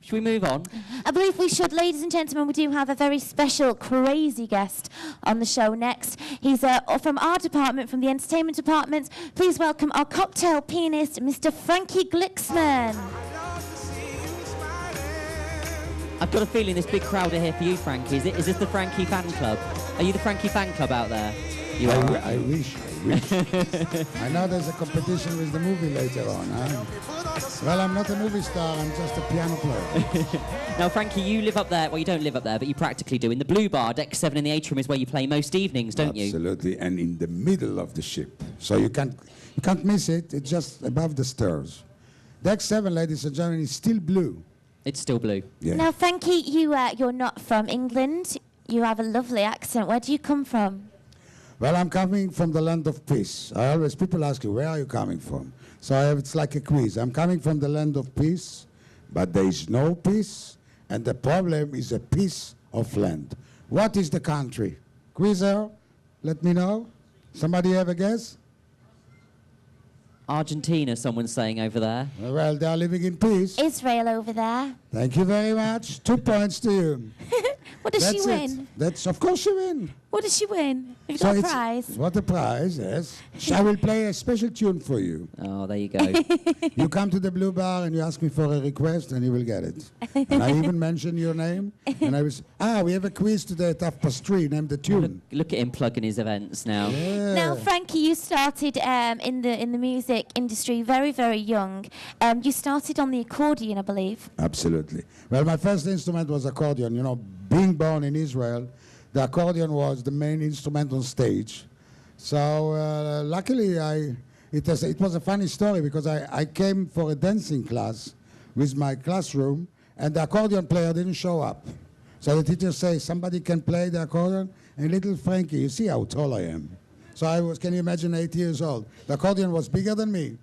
Should we move on? I believe we should. Ladies and gentlemen, we do have a very special, crazy guest on the show next. He's from our department, from the entertainment department. Please welcome our cocktail pianist, Mrfrankiegliksman. I've got a feeling this big crowd are here for you, Frankie. Is this the Frankie fan club? Are you the Frankie fan club out there? You are. I wish. I know there's a competition with the movie later on. Huh? Well, I'm not a movie star, I'm just a piano player. Now, Frankie, you live up there. Well, you don't live up there, but you practically do. In the Blue Bar, Deck 7 in the atrium is where you play most evenings, don't you? Absolutely, and in the middle of the ship. So you can't miss it. It's just above the stairs. Deck 7, ladies and gentlemen, is still blue. It's still blue. Yeah. Now, Frankie, you're not from England. You have a lovely accent. Where do you come from? Well, I'm coming from the land of peace. People ask you, where are you coming from? So it's like a quiz. I'm coming from the land of peace, but there is no peace, and the problem is a piece of land. What is the country? Quizzer, let me know. Somebody have a guess? Argentina, someone's saying over there. Well, they are living in peace. Israel over there. Thank you very much. 2 points to you. What does she win? Of course she win. What does she win? Have you got a prize? What a prize, yes. I will play a special tune for you. Oh, there you go. You come to the Blue Bar and you ask me for a request and you will get it. And I even mention your name. And I was, we have a quiz today at 3:30, name the tune. Look at him plugging his events now. Yeah. Now, Frankie, you started in the music industry very, very young. You started on the accordion, I believe. Absolutely. Well, my first instrument was accordion. You know, being born in Israel, the accordion was the main instrument on stage. So luckily, it was a funny story because I came for a dancing class with my classroom, and the accordion player didn't show up. So the teacher says, somebody can play the accordion? And little Frankie, you see how tall I am. So can you imagine, 8 years old. The accordion was bigger than me.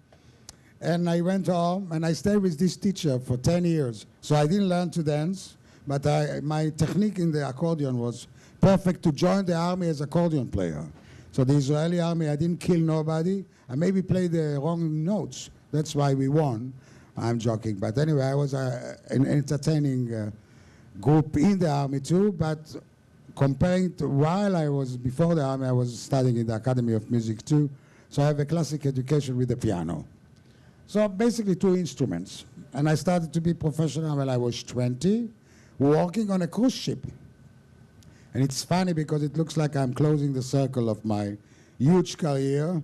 And I went home, and I stayed with this teacher for 10 years. So I didn't learn to dance, but my technique in the accordion was perfect to join the army as accordion player. So the Israeli army, I didn't kill nobody. I maybe played the wrong notes. That's why we won. I'm joking. But anyway, I was an entertaining group in the army too. But comparing to while I was before the army, I was studying in the Academy of Music too. So I have a classic education with the piano. So basically 2 instruments. And I started to be professional when I was 20, working on a cruise ship. And it's funny because it looks like I'm closing the circle of my huge career,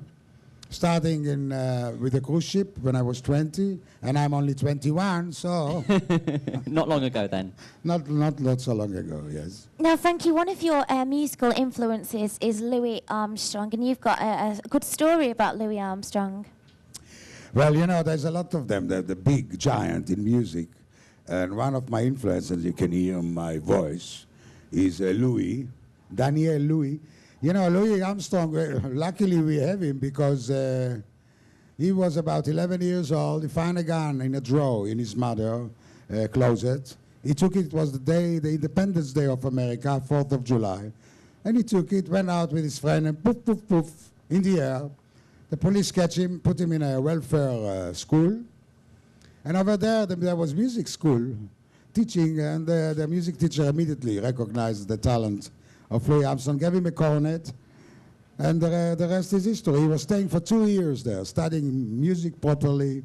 starting with a cruise ship when I was 20, and I'm only 21, so... Not long ago, then. Not so long ago, yes. Now, Frankie, one of your musical influences is Louis Armstrong, and you've got a good story about Louis Armstrong. Well, you know, there's a lot of them. They're the big giant in music. And one of my influences, you can hear my voice, is Louis, Daniel Louis. You know, Louis Armstrong, luckily we have him because he was about 11 years old. He found a gun in a drawer in his mother's closet. He took it, it was the Independence Day of America, 4th of July. And he took it, went out with his friend, and poof, poof, poof, in the air. The police catch him, put him in a welfare school. And over there was music school teaching, and the music teacher immediately recognized the talent of Louis Armstrong, gave him a cornet, and the rest is history. He was staying for 2 years there, studying music properly.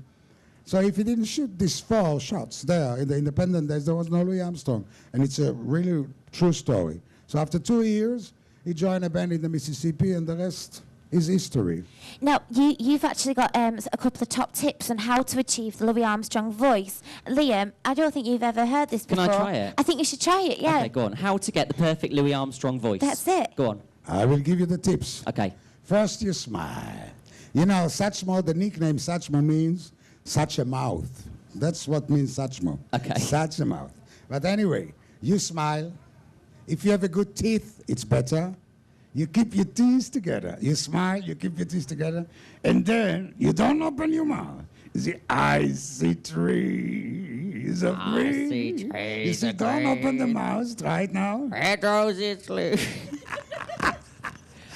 So if he didn't shoot these 4 shots there in the Independence Days, there was no Louis Armstrong. And it's a really true story. So after 2 years, he joined a band in the Mississippi, and the rest is history. Now, you've actually got a couple of top tips on how to achieve the Louis Armstrong voice. Liam, I don't think you've ever heard this before. Can I try it? I think you should try it, yeah. Okay, go on. How to get the perfect Louis Armstrong voice. That's it. Go on. I will give you the tips. Okay. First, you smile. You know, Satchmo, the nickname Satchmo means such a mouth. That's what means Satchmo. Okay. Such a mouth. But anyway, you smile. If you have a good teeth, it's better. You keep your teeth together. You smile, you keep your teeth together, and then you don't open your mouth. You see, I see trees of green. I see trees. You see, don't open the mouth. Try it now. It goes its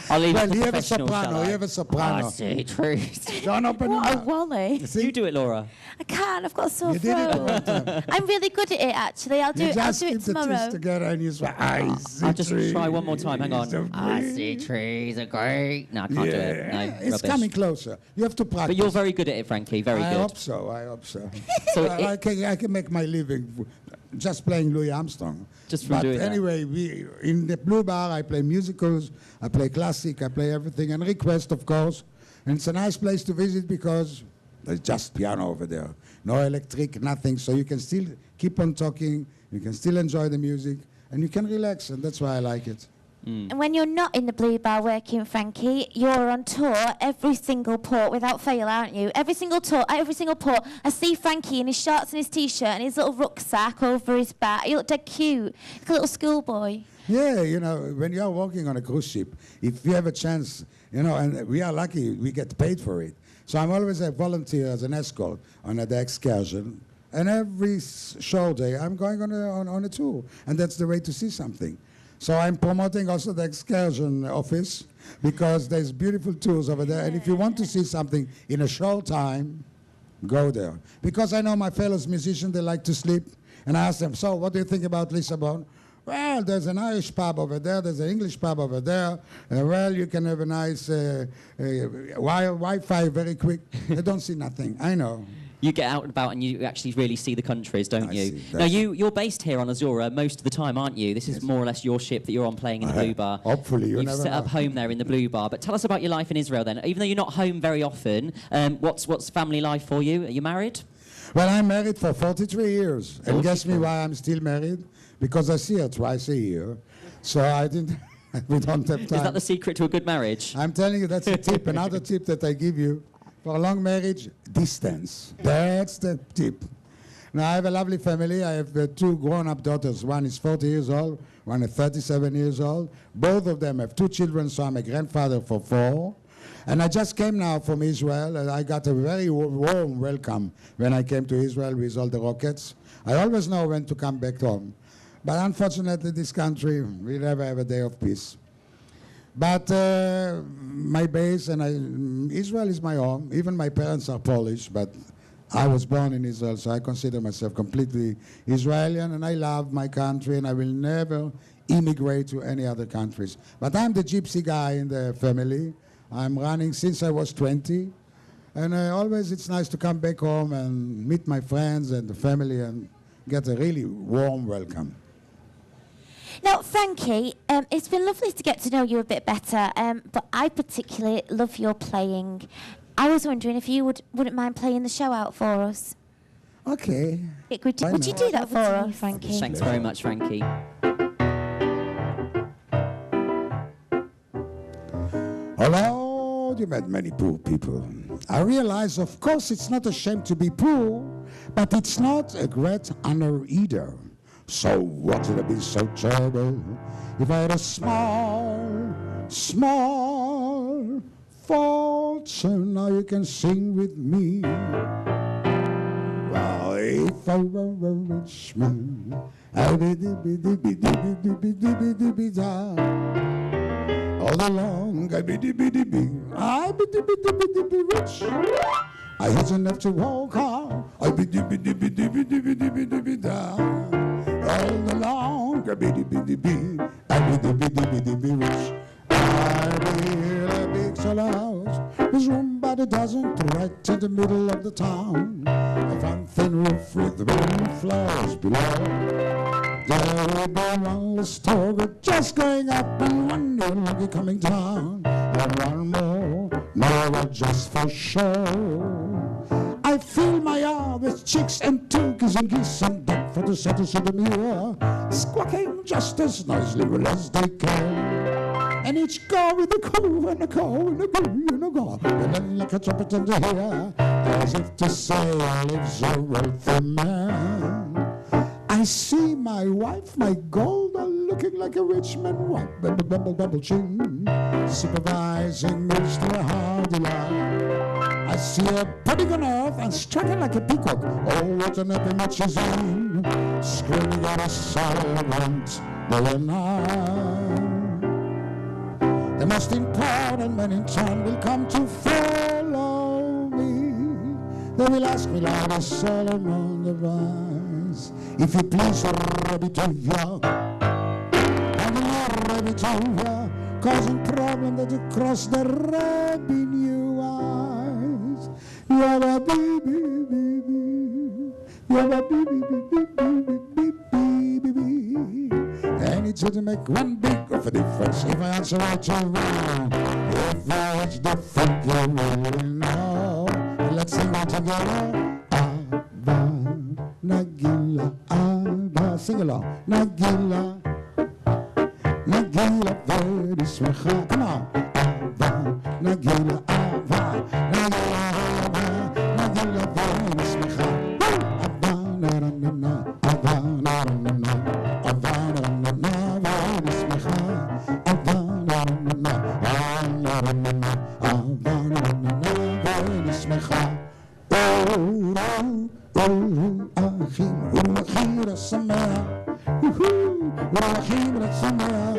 I'll leave Well, it to you have a professionals, shall soprano. I? You have a soprano. I see truth. Don't open your What a mouth. wally. See? You do it, Laura. I can't, I've got a sore You did it throat. one time. I'm really good at it, actually. I'll do You it, I'll just do it keep the teeth tomorrow. together and you say, I see I'll just trees try one more time. Hang on. of I green." see trees are great. No, I can't do it. No, It's rubbish. coming closer. You have to practice. But you're very good at it, Frankie. Very I good. hope so. I hope so. So I can make my living just playing Louis Armstrong. Just from but doing that. anyway, in the Blue Bar, I play musicals, I play classic, I play everything, and request, of course. And it's a nice place to visit because there's just piano over there. No electric, nothing. So you can still keep on talking, you can still enjoy the music, and you can relax, and that's why I like it. And when you're not in the Blue Bar working, Frankie, you're on tour every single port without fail, aren't you? Every single tour, every single port. I see Frankie in his shorts and his T-shirt and his little rucksack over his back. He looked dead cute, like a little schoolboy. Yeah, you know, when you're working on a cruise ship, if you have a chance, you know, and we are lucky, we get paid for it. So I'm always a volunteer as an escort on the excursion. And every show day, I'm going on a tour. And that's the way to see something. So I'm promoting also the excursion office because there's beautiful tours over there. And if you want to see something in a short time, go there. Because I know my fellow musicians, they like to sleep. And I ask them, so what do you think about Lisbon? Well, there's an Irish pub over there. There's an English pub over there. Well, you can have a nice Wi-Fi very quick. I don't see nothing. I know. You get out and about and you actually really see the countries, don't I you? see, Now, you're based here on AZURA most of the time, aren't you? This is Yes. more or less your ship that you're on playing in the Blue Bar. Hopefully, you You've never set up know. home there in the Blue Bar. But tell us about your life in Israel then. Even though you're not home very often, what's family life for you? Are you married? Well, I'm married for 43 years. And guess me 43. why I'm still married? Because I see her twice a year. So I didn't, we don't have time. Is that the secret to a good marriage? I'm telling you, that's a tip. Another tip that I give you for a long marriage, distance. That's the tip. Now, I have a lovely family. I have two grown-up daughters. One is 40 years old, one is 37 years old. Both of them have 2 children, so I'm a grandfather for 4. And I just came now from Israel, and I got a very warm welcome when I came to Israel with all the rockets. I always know when to come back home. But unfortunately, this country, we never have a day of peace. But my base, and Israel is my home. Even my parents are Polish, but I was born in Israel, so I consider myself completely Israeli, and I love my country, and I will never immigrate to any other countries. But I'm the gypsy guy in the family. I'm running since I was 20, and always it's nice to come back home and meet my friends and the family and get a really warm welcome. Now, Frankie, it's been lovely to get to know you a bit better, but I particularly love your playing. I was wondering if you wouldn't mind playing the show out for us. Okay. Would Why you do not? that for us, Frankie? Thanks very much, Frankie. Hello, you met many poor people. I realize, of course, it's not a shame to be poor, but it's not a great honor either. So what would have been so terrible if I had a small fortune? Now you can sing with me. Well, if I were a rich man, all along, I be rich. I didn't have to walk hard. I be down. All along, I be rich. I built a big solo house. There's room by the dozen, right in the middle of the town. A front thin roof with wooden floors below. There will be one less target just going up and one new lucky coming down. And one more, no, just for show. I fill my yard with chicks and turkeys and geese and duck for the setters in the mirror, squawking just as nicely as they can. And each go with a coo and a coo and a coo and a go, and then like a trumpet in the air, as if to say lives a wealthy man. I see my wife, my gold, are looking like a rich man, white, bubble chin, supervising moves to a hard delight. I see her putting on earth and striking like a peacock. Oh, what an happy match she's in, screaming at a silent day and night. The most important men in town will come to follow me. They will ask me like a Solomon the Vines, if you please, Rabituvia, Rabituvia, causing problem that you cross the revenue eyes. You have a baby, you have a baby. I need you to make one big of a difference. If I answer right, you're wrong. If it's different, you will know. Let's sing it together. Abba, Nagila, Abba. Sing along. Nagila, Nagila, very swecha. Come on. Abba, Nagila, Abba, Nagila, Abba, Nagila, very swecha. Abba, na-na-na-na, Abba, na-na-na-na, Abba, na-na-na-na, very swecha. Abba, na-na-na-na, na-na-na-na, Abba, na-na-na-na, very swecha. אחים, ולחיר השמח, ולחיר השמח,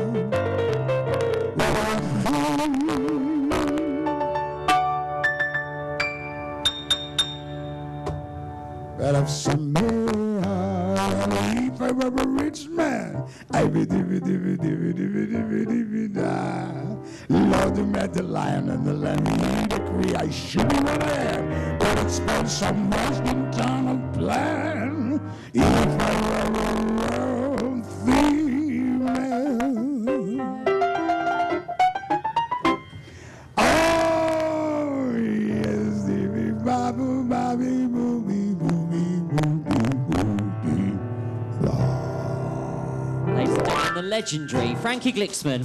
ולחיר השמח, if I were a rich man, I would Lord, you met the lion and the lamb, you the creation what I am, but it's been so much internal plan. If I were a world female, oh yes, babu, babi, booby, booby, booby, booby. Ladies and gentlemen, the legendary Mrfrankiegliksman.